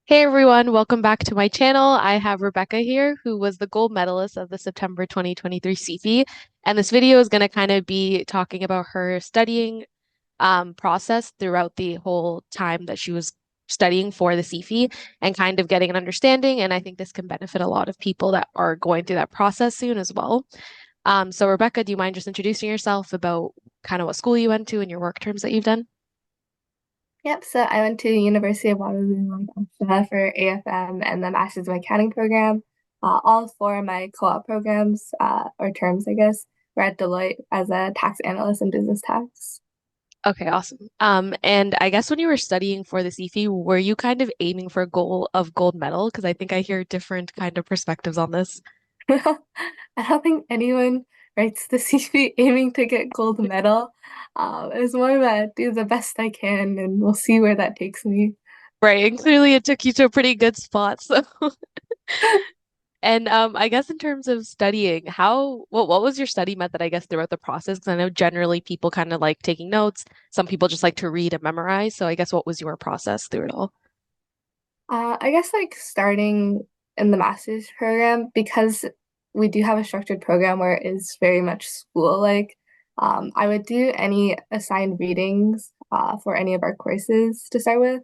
Hey everyone, welcome back to my channel. I have Rebecca here, who was the gold medalist of the September 2023 CFE. And this video is going to kind of be talking about her studying process throughout the whole time that she was studying for the CFE and kind of getting an understanding. And I think this can benefit a lot of people that are going through that process soon as well. So Rebecca, do you mind just introducing yourself about kind of what school you went to and your work terms that you've done? Yep, so I went to University of Waterloo, for AFM and the Master's of Accounting program. All four of my co-op programs, or terms, I guess, were at Deloitte as a tax analyst in business tax. Okay, awesome. And I guess when you were studying for the CFE, were you kind of aiming for a goal of gold medal? Because I think I hear different kind of perspectives on this. I don't think anyone writes the CV aiming to get gold medal. It's more of a do the best I can, and we'll see where that takes me. Right, and clearly it took you to a pretty good spot. So, and I guess in terms of studying, what was your study method, I guess, throughout the process? Because I know generally people kind of like taking notes. Some people just like to read and memorize. So I guess what was your process through it all? I guess like starting in the master's program, because we do have a structured program where it is very much school-like, I would do any assigned readings for any of our courses to start with.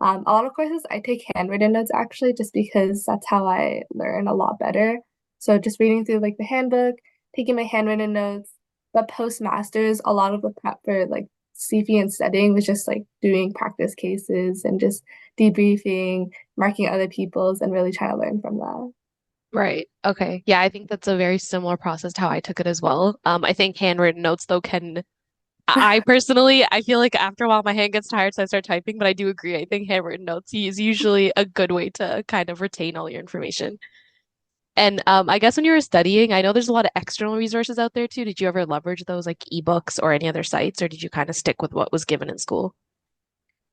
A lot of courses I take handwritten notes actually, just because that's how I learn a lot better. So just reading through like the handbook, taking my handwritten notes. But post-masters, a lot of the prep for like CFE and studying was just like doing practice cases and just debriefing, marking other people's, and really trying to learn from that. Right. Okay. Yeah, I think that's a very similar process to how I took it as well. I think handwritten notes though can I personally, I feel like after a while my hand gets tired, so I start typing, but I do agree. I think handwritten notes is usually a good way to kind of retain all your information. And I guess when you were studying, I know there's a lot of external resources out there too. Did you ever leverage those like ebooks or any other sites, or did you kind of stick with what was given in school?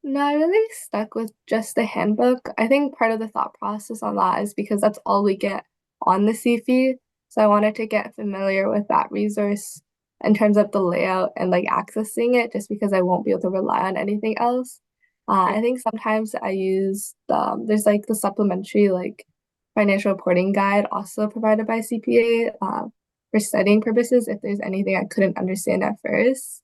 No, I really stuck with just the handbook. I think part of the thought process on that is because that's all we get on the CFE. So I wanted to get familiar with that resource in terms of the layout and like accessing it, just because I won't be able to rely on anything else. I Right. think sometimes I use there's like the supplementary like financial reporting guide also provided by CPA for studying purposes if there's anything I couldn't understand at first.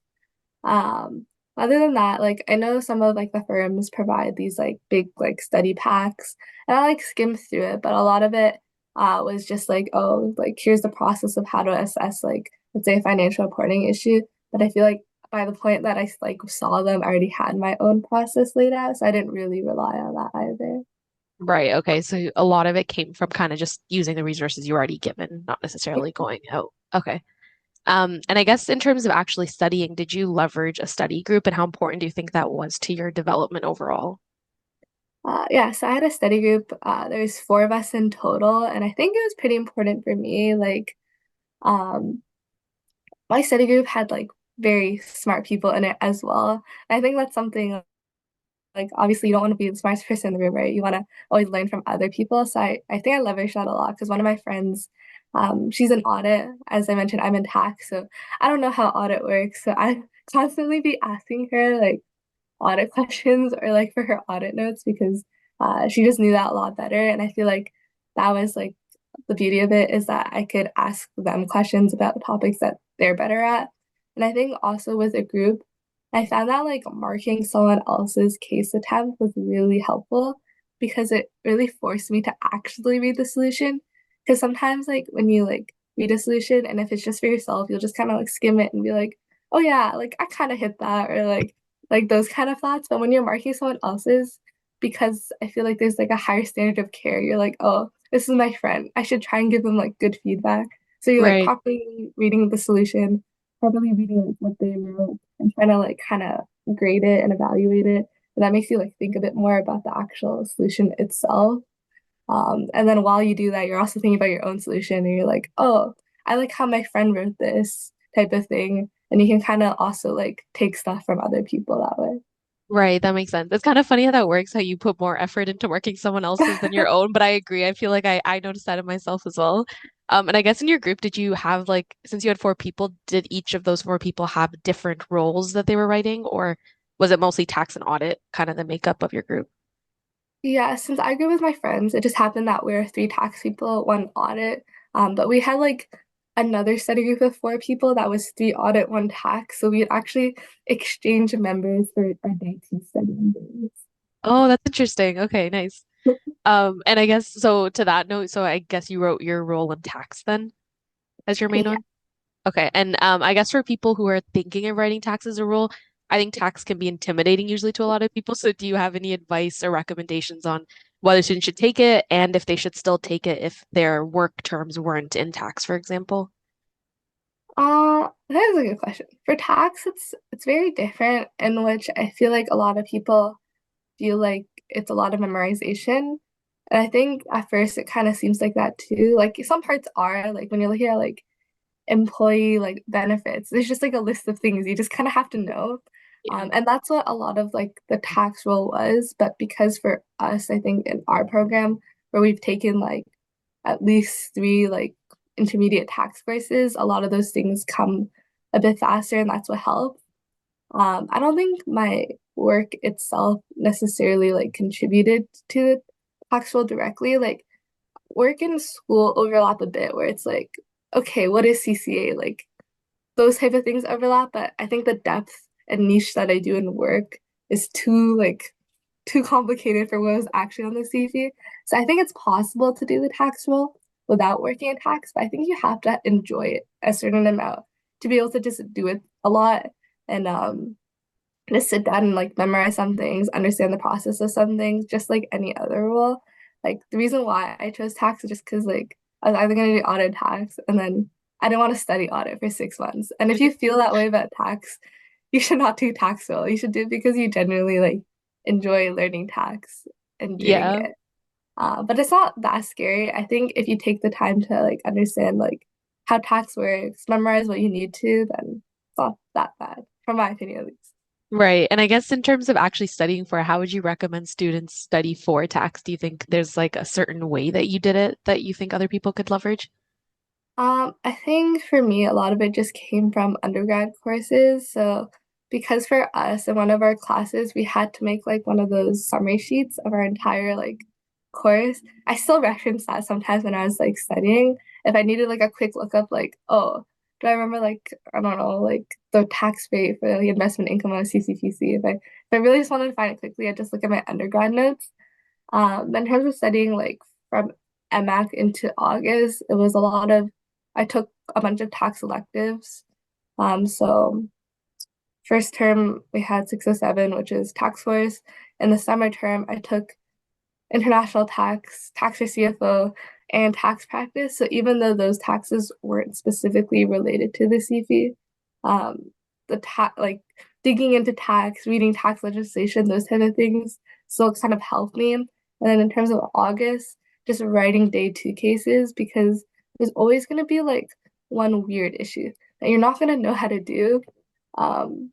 Um, Other than that, like I know some of like the firms provide these like big like study packs, and I like skimmed through it, but a lot of it was just like, oh, like here's the process of how to assess like let's say a financial reporting issue. But I feel like by the point that I like saw them, I already had my own process laid out, so I didn't really rely on that either. Right. Okay. So a lot of it came from kind of just using the resources you were already given, not necessarily going out. Okay. And I guess in terms of actually studying, did you leverage a study group and how important do you think that was to your development overall? Yeah, so I had a study group. There's four of us in total, and I think it was pretty important for me. Um, my study group had like very smart people in it as well. And I think that's something like obviously you don't want to be the smartest person in the room, right? You want to always learn from other people. So I think I leveraged that a lot because one of my friends, she's in audit. As I mentioned, I'm in tax, so I don't know how audit works. So I constantly be asking her like audit questions or like for her audit notes because she just knew that a lot better. And I feel like that was like the beauty of it is that I could ask them questions about topics that they're better at. And I think also with a group, I found that like marking someone else's case attempt was really helpful because it really forced me to actually read the solution. Because sometimes like when you like read a solution and if it's just for yourself, you'll just kind of like skim it and be like, oh yeah, like I kind of hit that or like those kind of thoughts. But when you're marking someone else's, because I feel like there's like a higher standard of care, you're like, oh, this is my friend. I should try and give them like good feedback. So you're like Right. properly reading the solution, properly reading like, what they wrote, and trying to like kind of grade it and evaluate it. And that makes you like think a bit more about the actual solution itself. And then while you do that, you're also thinking about your own solution, and you're like, oh, I like how my friend wrote this type of thing. And you can kind of also like take stuff from other people that way. Right. That makes sense. It's kind of funny how that works, how you put more effort into working someone else's than your own. But I agree. I feel like I noticed that in myself as well. And I guess in your group, did you have like, since you had four people, did each of those four people have different roles that they were writing, or was it mostly tax and audit kind of the makeup of your group? Yeah, since I grew with my friends, it just happened that we were three tax people, one audit. But we had like another study group of four people that was three audit, one tax. So we'd actually exchange members for our day two studying days. Oh, that's interesting. Okay, nice. And I guess so to that note, so I guess you wrote your role in tax then as your main Yeah. one? Okay. And I guess for people who are thinking of writing tax as a role, I think tax can be intimidating usually to a lot of people. So do you have any advice or recommendations on whether students should take it and if they should still take it if their work terms weren't in tax, for example? That is a good question. For tax, it's very different in which I feel like a lot of people feel like it's a lot of memorization. And I think at first it kind of seems like that too. Like some parts are like when you're looking at like employee like benefits. There's just like a list of things you just kind of have to know. Yeah. And that's what a lot of like the tax role was. But because for us, I think in our program where we've taken like at least three like intermediate tax courses, a lot of those things come a bit faster, and that's what helped. I don't think my work itself necessarily like contributed to the tax role directly. Like work and school overlap a bit where it's like, okay, what is CCA? Like those type of things overlap, but I think the depth and niche that I do in work is too complicated for what was actually on the CV. So I think it's possible to do the tax role without working in tax, but I think you have to enjoy it a certain amount to be able to just do it a lot and just sit down and like memorize some things, understand the process of some things, just like any other role. Like the reason why I chose tax is just because like I was either gonna do audit tax and then I didn't want to study audit for 6 months. And if you feel that way about tax, you should not do tax role. You should do it because you genuinely like enjoy learning tax and doing Yeah. it. But it's not that scary. I think if you take the time to like understand like how tax works, memorize what you need to, then it's not that bad, from my opinion at least. Right. And I guess in terms of actually studying for it, how would you recommend students study for tax? Do you think there's like a certain way that you did it that you think other people could leverage? I think for me, a lot of it just came from undergrad courses. So, because for us in one of our classes, we had to make like one of those summary sheets of our entire like course. I still reference that sometimes when I was like studying. If I needed like a quick lookup, like, oh, do I remember like, I don't know, like the tax rate for the investment income on a CCPC? If I really just wanted to find it quickly, I just look at my undergrad notes. In terms of studying like from MAcc into August, it was a lot of I took a bunch of tax electives. So first term we had 607, which is tax force. In the summer term, I took international tax, tax for CFO, and tax practice. So even though those taxes weren't specifically related to the CFE, the tax like digging into tax, reading tax legislation, those type of things still kind of helped me. And then in terms of August, just writing day two cases because there's always going to be like one weird issue that you're not going to know how to do. Um,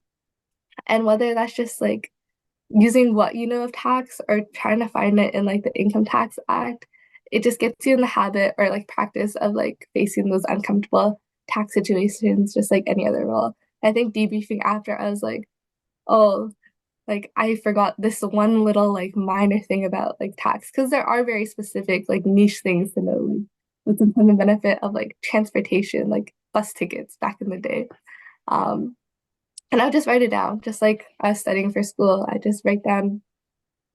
and whether that's just like using what you know of tax or trying to find it in like the Income Tax Act, it just gets you in the habit or like practice of like facing those uncomfortable tax situations, just like any other role. I think debriefing after, I was like, oh, like I forgot this one little like minor thing about like tax because there are very specific like niche things to know, like with the benefit of like transportation, like bus tickets back in the day. Um, and I would just write it down, just like I was studying for school. I just write down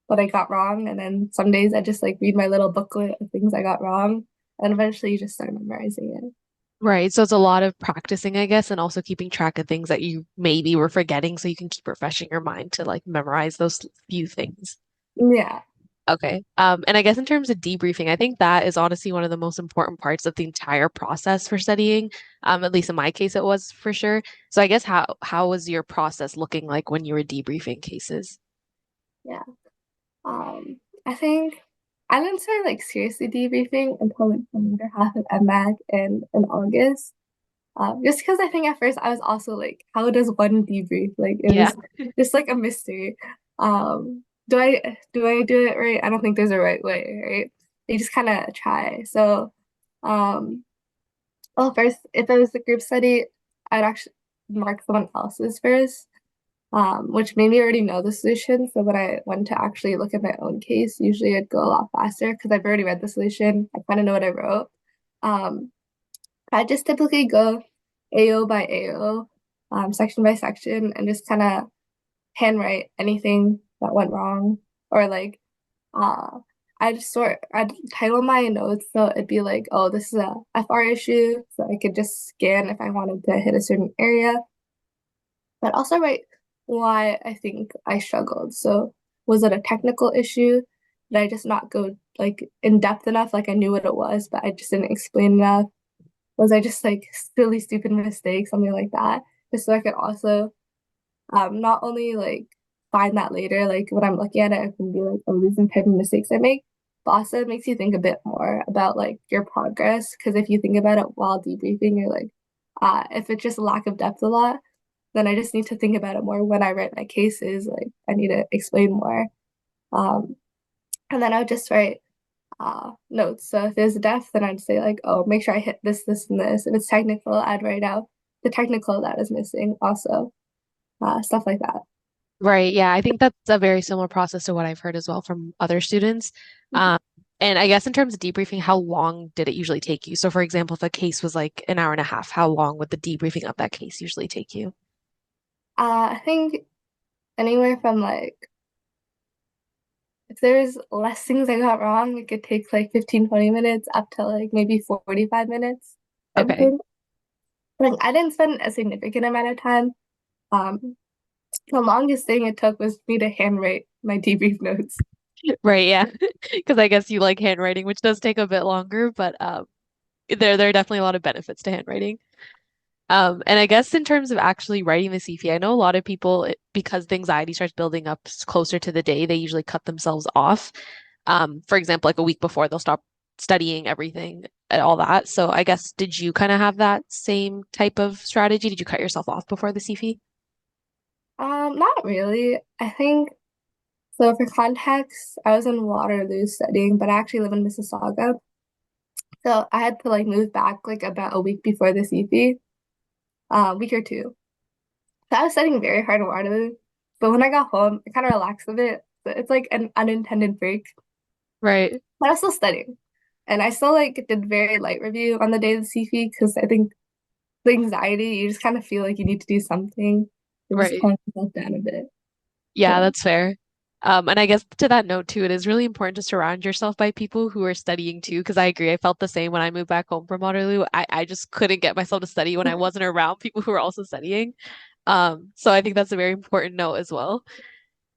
what I got wrong. And then some days I just like read my little booklet of things I got wrong. And eventually you just start memorizing it. Right. So it's a lot of practicing, I guess, and also keeping track of things that you maybe were forgetting so you can keep refreshing your mind to like memorize those few things. Yeah. Okay. And I guess in terms of debriefing, I think that is honestly one of the most important parts of the entire process for studying. At least in my case, it was for sure. So I guess how was your process looking like when you were debriefing cases? Yeah. I think I didn't start like seriously debriefing until like the later half of MAcc and in August. Just because I think at first I was also like, how does one debrief? Like it Yeah. was just like a mystery. Do I do it right? I don't think there's a right way, right? You just kind of try. So, um, well, first, if it was a group study, I'd actually mark someone else's first. which made me already know the solution. So when I went to actually look at my own case, usually it'd go a lot faster because I've already read the solution. I kind of know what I wrote. Um, I just typically go AO by AO, section by section, and just kind of handwrite anything that went wrong or like uh I'd title my notes so it'd be like, oh, this is a FR issue, so I could just scan if I wanted to hit a certain area, but also write why I think I struggled. So was it a technical issue? Did I just not go like in depth enough? Like I knew what it was, but I just didn't explain enough. Was I just like silly, stupid mistake, something like that? Just so I could also not only like find that later, like when I'm looking at it, I can be like, oh, these are the type of mistakes I make. But also it makes you think a bit more about like your progress. Because if you think about it while debriefing, you're like, if it's just a lack of depth a lot, then I just need to think about it more when I write my cases. Like I need to explain more. Um, and then I would just write notes. So if there's a depth, then I'd say like, oh, make sure I hit this, this, and this. If it's technical, I'd write out the technical that is missing also, stuff like that. Right. Yeah, I think that's a very similar process to what I've heard as well from other students. Um, and I guess in terms of debriefing, how long did it usually take you? So, for example, if a case was like an hour and a half, how long would the debriefing of that case usually take you? I think anywhere from like, if there's less things I got wrong, it could take like 15, 20 minutes up to like maybe 45 minutes, I would Okay. think. Like, I didn't spend a significant amount of time. Um, the longest thing it took was me to handwrite my debrief notes. Right, yeah. Because I guess you like handwriting, which does take a bit longer, but there are definitely a lot of benefits to handwriting. And I guess in terms of actually writing the CFE, I know a lot of people, because the anxiety starts building up closer to the day, they usually cut themselves off. For example, like a week before, they'll stop studying everything and all that. So I guess, did you kind of have that same type of strategy? Did you cut yourself off before the CFE? Not really. I think so. For context, I was in Waterloo studying, but I actually live in Mississauga. So I had to like move back like about a week before the CP, week or two. So I was studying very hard in Waterloo, but when I got home, I kind of relaxed a bit. So it's like an unintended break, Right, but I was still studying. And I still like did very light review on the day of the CP because I think the anxiety, you just kind of feel like you need to do something to just right. calm yourself down a bit. Yeah, So that's fair. And I guess to that note too, it is really important to surround yourself by people who are studying too, because I agree. I felt the same when I moved back home from Waterloo. I just couldn't get myself to study when I wasn't around people who were also studying. So I think that's a very important note as well.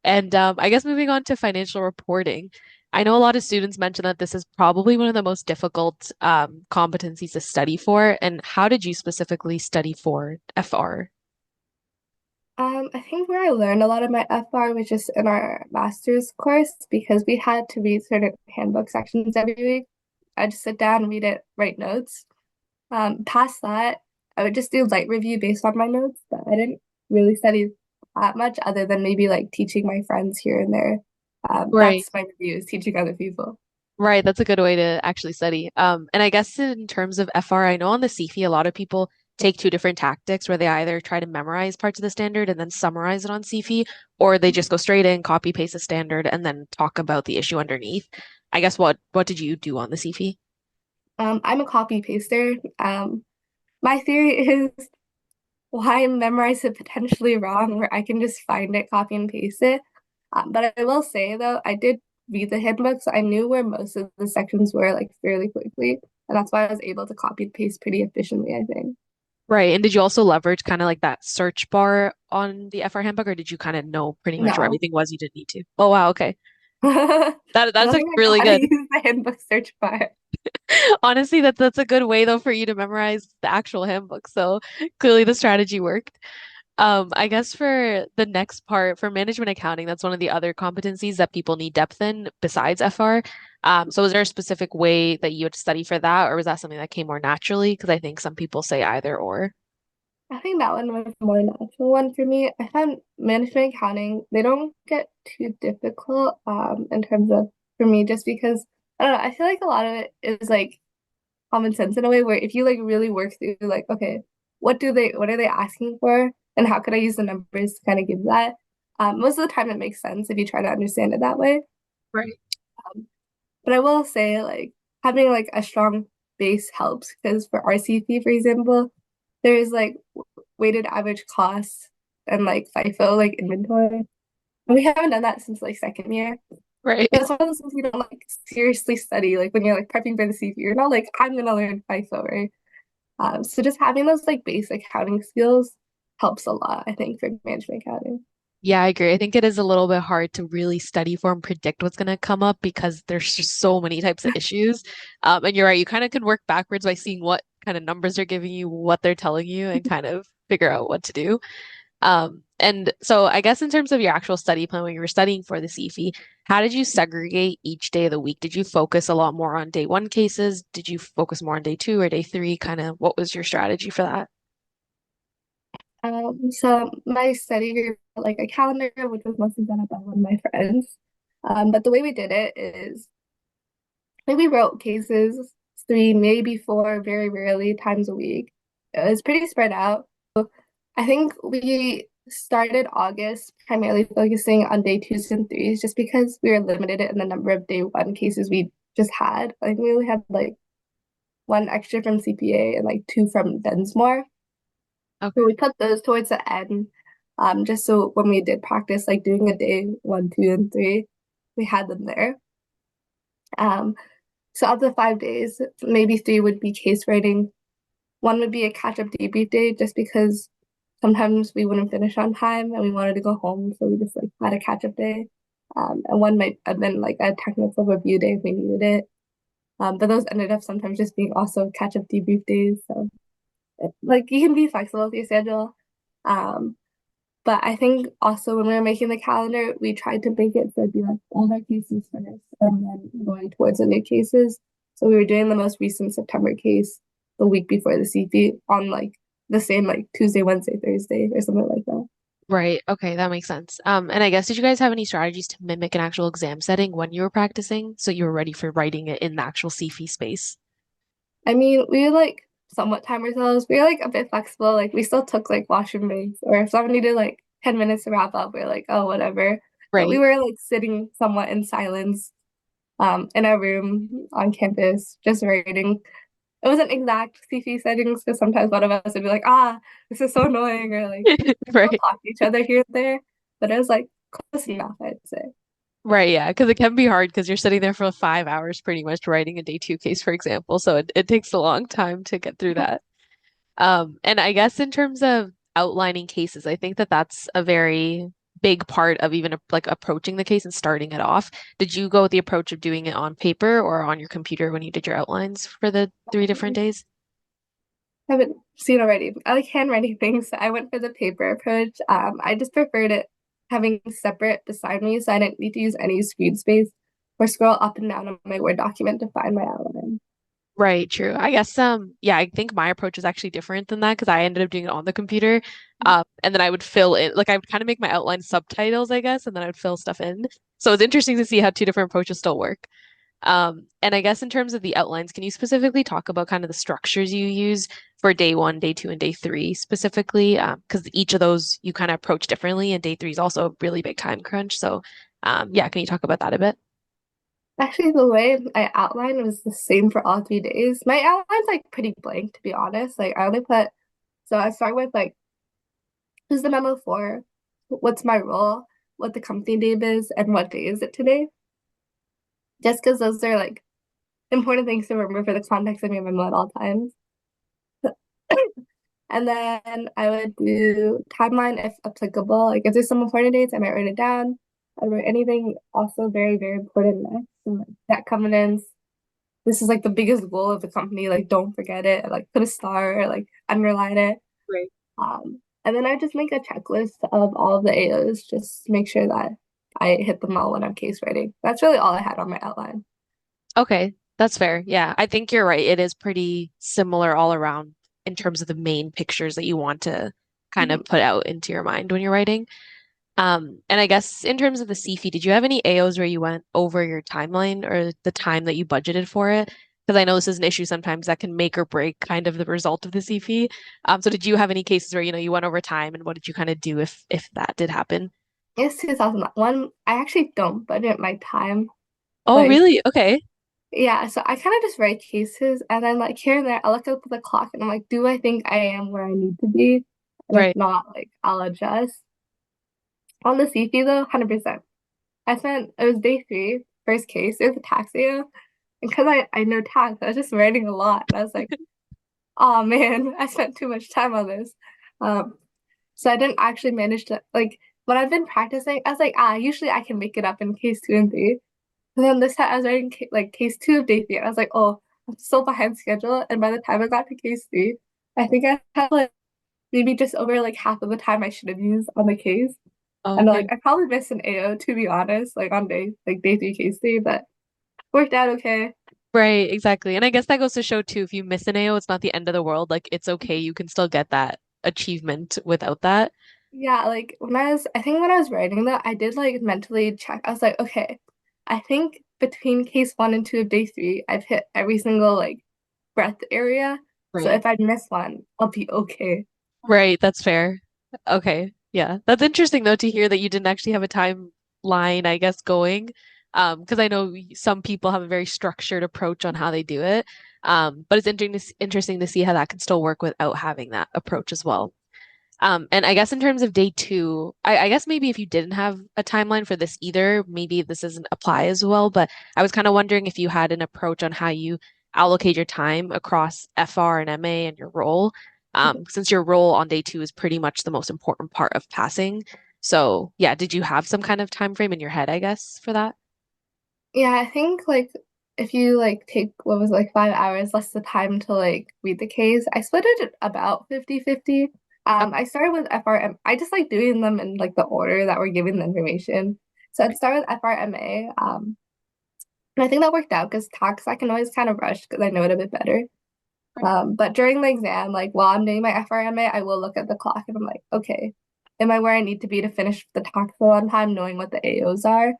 And I guess moving on to financial reporting, I know a lot of students mention that this is probably one of the most difficult competencies to study for. And how did you specifically study for FR? I think where I learned a lot of my FR was just in our master's course because we had to read certain handbook sections every week. I just sit down, read it, write notes. Past that, I would just do light review based on my notes, but I didn't really study that much other than maybe like teaching my friends here and there. Right. That's my reviews, teaching other people. Right, that's a good way to actually study. And I guess in terms of FR, I know on the CFE, a lot of people take two different tactics where they either try to memorize parts of the standard and then summarize it on CFE, or they just go straight in, copy paste the standard, and then talk about the issue underneath. I guess what did you do on the CFE? I'm a copy paster. My theory is why memorize it potentially wrong where I can just find it, copy and paste it. But I will say though, I did read the handbook, so I knew where most of the sections were like fairly quickly, and that's why I was able to copy and paste pretty efficiently, I think. Right, and did you also leverage kind of like that search bar on the FR handbook, or did you kind of know pretty much where No. everything was you didn't need to? Oh wow, okay. I That's don't a think I know really how to good. use the handbook search bar. Honestly, that's a good way though for you to memorize the actual handbook. So clearly the strategy worked. I guess for the next part, for management accounting, that's one of the other competencies that people need depth in besides FR. So is there a specific way that you had to study for that, or was that something that came more naturally? Because I think some people say either or. I think that one was a more natural one for me. I found management accounting, they don't get too difficult in terms of for me just because I don't know, I feel like a lot of it is like common sense in a way where if you like really work through like, okay, what are they asking for? and how could I use the numbers to kind of give that. Most of the time, it makes sense if you try to understand it that way. Right. Um, but I will say, like, having like a strong base helps because for RCP, for example, there is like weighted average cost and like FIFO, like inventory. And we haven't done that since like second year. Right. That's one of those things you don't like seriously study. Like when you're like prepping for the CFE, you're not like, I'm gonna learn FIFO, right? So just having those like basic accounting skills helps a lot, I think, for management accounting. Yeah, I agree. I think it is a little bit hard to really study for and predict what's going to come up because there's just so many types of issues. And you're right, you kind of can work backwards by seeing what kind of numbers they're giving you, what they're telling you, and kind of figure out what to do. And so I guess in terms of your actual study plan when you were studying for the CFE, how did you segregate each day of the week? Did you focus a lot more on day one cases? Did you focus more on day two or day three? Kind of what was your strategy for that? So my study group had, like a calendar, which was mostly done by one of my friends. But the way we did it is like we wrote cases three, maybe four, very rarely times a week. It was pretty spread out. I think we started August primarily focusing on day twos and threes just because we were limited in the number of day one cases we just had. Like we only had like one extra from CPA and like two from Densmore. Okay. So we put those towards the end, just so when we did practice, like doing a day one, two, and three, we had them there. Um, so of the 5 days, maybe three would be case writing. One would be a catch-up debrief day, just because sometimes we wouldn't finish on time and we wanted to go home, so we just like had a catch-up day. And one might have been like a technical review day if we needed it. But those ended up sometimes just being also catch-up debrief days. So like you can be flexible with your schedule. Um, but I think also when we were making the calendar, we tried to make it so it'd be like older cases first and then going towards the new cases. So we were doing the most recent September case the week before the CP on like the same like Tuesday, Wednesday, Thursday or something like that. Right. Okay, that makes sense. And I guess did you guys have any strategies to mimic an actual exam setting when you were practicing so you were ready for writing it in the actual CFE space? I mean, we like somewhat time ourselves. We were like a bit flexible. Like we still took like washroom breaks, or if someone needed like 10 minutes to wrap up, we are like, oh, whatever. But we Right. were like sitting somewhat in silence in our room on campus, just writing. It wasn't exact CP settings because sometimes one of us would be like, ah, this is so annoying, or like we'd still Right. talk to each other here and there. But it was like close enough, I'd say. Right, yeah, because it can be hard because you're sitting there for 5 hours pretty much writing a day two case, for example. So it takes a long time to get through that. And I guess in terms of outlining cases, I think that that's a very big part of even like approaching the case and starting it off. Did you go with the approach of doing it on paper or on your computer when you did your outlines for the 3 different days? I haven't seen already. I like handwriting things, so I went for the paper approach. I just preferred it having separate beside me, so I didn't need to use any screen space or scroll up and down on my Word document to find my outline. Right, true. I guess yeah, I think my approach is actually different than that because I ended up doing it on the computer. And then I would fill in like I would kind of make my outline subtitles, I guess, and then I would fill stuff in. So it's interesting to see how 2 different approaches still work. And I guess in terms of the outlines, can you specifically talk about kind of the structures you use for day one, day two, and day three specifically? Because each of those you kind of approach differently, and day three is also a really big time crunch. So yeah, can you talk about that a bit? Actually, the way I outlined was the same for all 3 days. My outline's like pretty blank, to be honest. Like I only put, so I start with like, who's the memo for? What's my role? What the company name is, and what day is it today? Just because those are like important things to remember for the context of your memo at all times. And then I would do timeline if applicable. Like if there's some important dates, I might write it down. I'd write anything also very, very important next. So like that covenants, this is like the biggest goal of the company. Like don't forget it. Like put a star or like underline it. Right. And then I just make a checklist of all of the AOs, just to make sure that I hit them all when I'm case writing. That's really all I had on my outline. Okay, that's fair. Yeah, I think you're right. It is pretty similar all around in terms of the main pictures that you want to kind Mhm. of put out into your mind when you're writing. And I guess in terms of the CFE, did you have any AOs where you went over your timeline or the time that you budgeted for it? Because I know this is an issue sometimes that can make or break kind of the result of the CFE. So did you have any cases where, you went over time and what did you kind of do if that did happen? It's 2001. I actually don't budget my time. Oh, Like, really? Okay. yeah, so I kind of just write cases and then like here and there, I look up at the clock and I'm like, do I think I am where I need to be? And if Right. not, like I'll adjust. On the CP though, 100%. It was day three, first case, it was a tax AO. And because I know tax, I was just writing a lot. And I was like, oh man, I spent too much time on this. Um, so I didn't actually manage to like when I've been practicing, I was like, usually I can make it up in case two and three. And then this time I was writing like case two of day three. And I was like, oh, I'm so behind schedule. And by the time I got to case three, I think I had like maybe just over like half of the time I should have used on the case. And like Okay. I probably missed an AO to be honest, like on day three, case three, but worked out okay. Right, exactly. And I guess that goes to show too, if you miss an AO, it's not the end of the world. Like it's okay. You can still get that achievement without that. Yeah, like I think when I was writing that, I did like mentally check. I was like, okay, I think between case one and two of day three, I've hit every single like breath area. So Right. if I miss one, I'll be okay. Right, that's fair. Okay. Yeah. That's interesting though to hear that you didn't actually have a timeline, I guess, going. Because I know some people have a very structured approach on how they do it. But it's interesting to see how that can still work without having that approach as well. And I guess in terms of day two, I guess maybe if you didn't have a timeline for this either, maybe this doesn't apply as well. But I was kind of wondering if you had an approach on how you allocate your time across FR and MA and your role, since your role on day two is pretty much the most important part of passing. So yeah, did you have some kind of time frame in your head, I guess, for that? Yeah, I think like if you like take what was like 5 hours less the time to like read the case, I split it about 50-50. I started with FRM. I just like doing them in like the order that we're given the information. So I'd start with FRMA. And I think that worked out because tax I can always kind of rush because I know it a bit better. But during the exam, like while I'm doing my FRMA, I will look at the clock and I'm like, okay, am I where I need to be to finish the tax on time, knowing what the AOs are?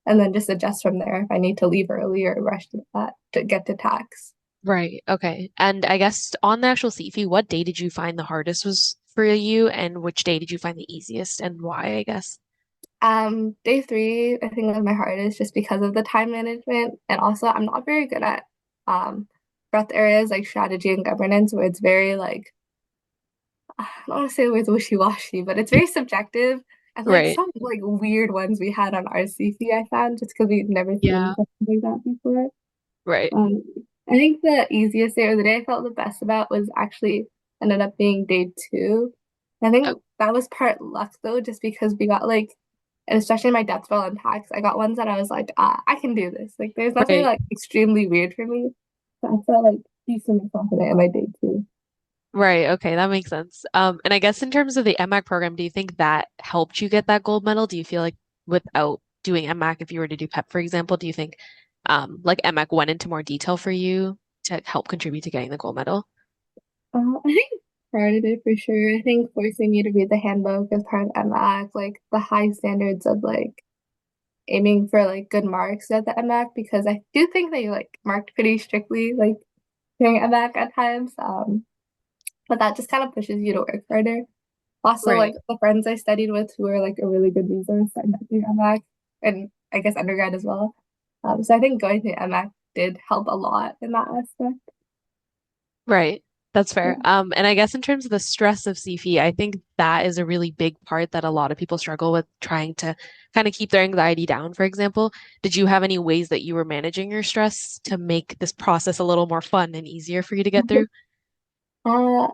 And then just adjust from there if I need to leave early or rush to that to get to tax. Right. Okay. And I guess on the actual CFE, what day did you find the hardest was for you, and which day did you find the easiest, and why, I guess? Day three, I think was my hardest just because of the time management. And also I'm not very good at breadth areas like strategy and governance where it's very like I don't want to say the words wishy-washy, but it's very subjective. And like Right. some like weird ones we had on our CC I found just because we've never seen Yeah. something like that before. Right. Um, I think the easiest day or the day I felt the best about was actually ended up being day two. I Oh, think that was part luck though, just because we got like, and especially in my depth roll and tax, I got ones that I was like, I can do this. Like, there's nothing right. like extremely weird for me. So I felt like decently confident in my day two. Right. Okay, that makes sense. And I guess in terms of the MAcc program, do you think that helped you get that gold medal? Do you feel like without doing MAcc, if you were to do PEP, for example, do you think like MAcc went into more detail for you to help contribute to getting the gold medal? I think part of it for sure. I think forcing you to read the handbook as part of MAc, like the high standards of like aiming for like good marks at the MAc because I do think they like marked pretty strictly like during MAc at times. But that just kind of pushes you to work harder. Also, Right. like the friends I studied with who are like a really good resource I met through MAc and I guess undergrad as well. So I think going to MAc did help a lot in that aspect. Right. That's fair. Yeah. And I guess in terms of the stress of CFE, I think that is a really big part that a lot of people struggle with trying to kind of keep their anxiety down, for example. Did you have any ways that you were managing your stress to make this process a little more fun and easier for you to get through? Uh,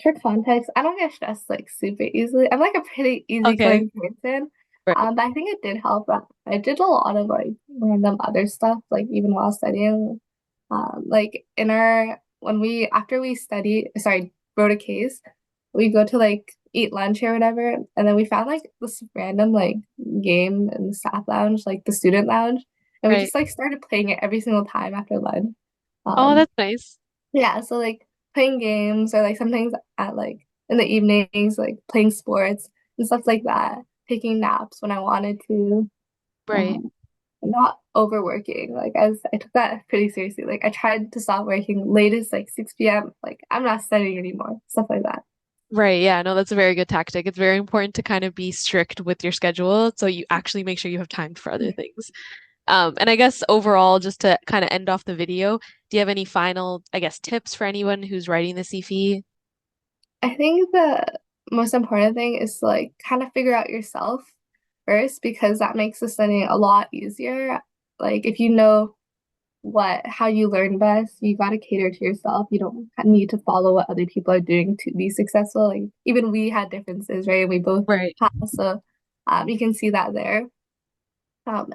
for context, I don't get stressed like super easily. I'm like a pretty Okay. easygoing person. Right. But I think it did help. I did a lot of like random other stuff, like even while studying. Like in our when we after we wrote a case, we go to like eat lunch or whatever, and then we found like this random like game in the staff lounge, like the student lounge, and we Right. just like started playing it every single time after lunch. Oh, Um, that's nice. yeah, so like playing games or like sometimes at like in the evenings, like playing sports and stuff like that, taking naps when I wanted to. Right. Um, not overworking. Like as I took that pretty seriously. Like I tried to stop working latest like 6 p.m. Like I'm not studying anymore, stuff like that. Right. Yeah. No, that's a very good tactic. It's very important to kind of be strict with your schedule so you actually make sure you have time for other things. And I guess overall, just to kind of end off the video, do you have any final, I guess, tips for anyone who's writing the CFE? I think the most important thing is to like kind of figure out yourself first because that makes the studying a lot easier. Like if you know what how you learn best, you got to cater to yourself. You don't need to follow what other people are doing to be successful. Like even we had differences, right? We both Right. have, so you can see that there.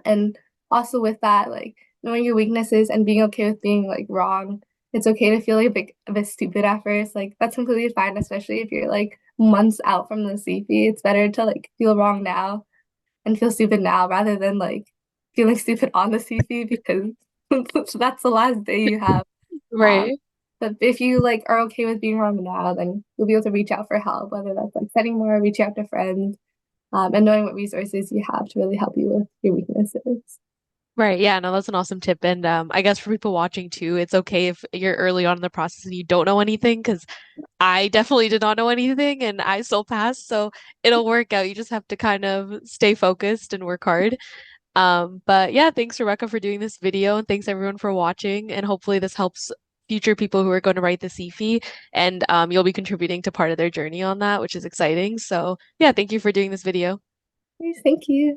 And also with that, like knowing your weaknesses and being okay with being like wrong. It's okay to feel like a bit stupid at first. Like that's completely fine, especially if you're like months out from the CP. It's better to like feel wrong now and feel stupid now rather than like feeling stupid on the CP because that's the last day you have. Um, Right. but if you like are okay with being wrong now, then you'll be able to reach out for help, whether that's like studying more, reaching out to friends, and knowing what resources you have to really help you with your weaknesses. Right. Yeah, no, that's an awesome tip. And I guess for people watching too, it's okay if you're early on in the process and you don't know anything, because I definitely did not know anything and I still passed. So it'll work out. You just have to kind of stay focused and work hard. But yeah, thanks Rebecca for doing this video and thanks everyone for watching. And hopefully this helps future people who are going to write the CFE and you'll be contributing to part of their journey on that, which is exciting. So yeah, thank you for doing this video. Thank you.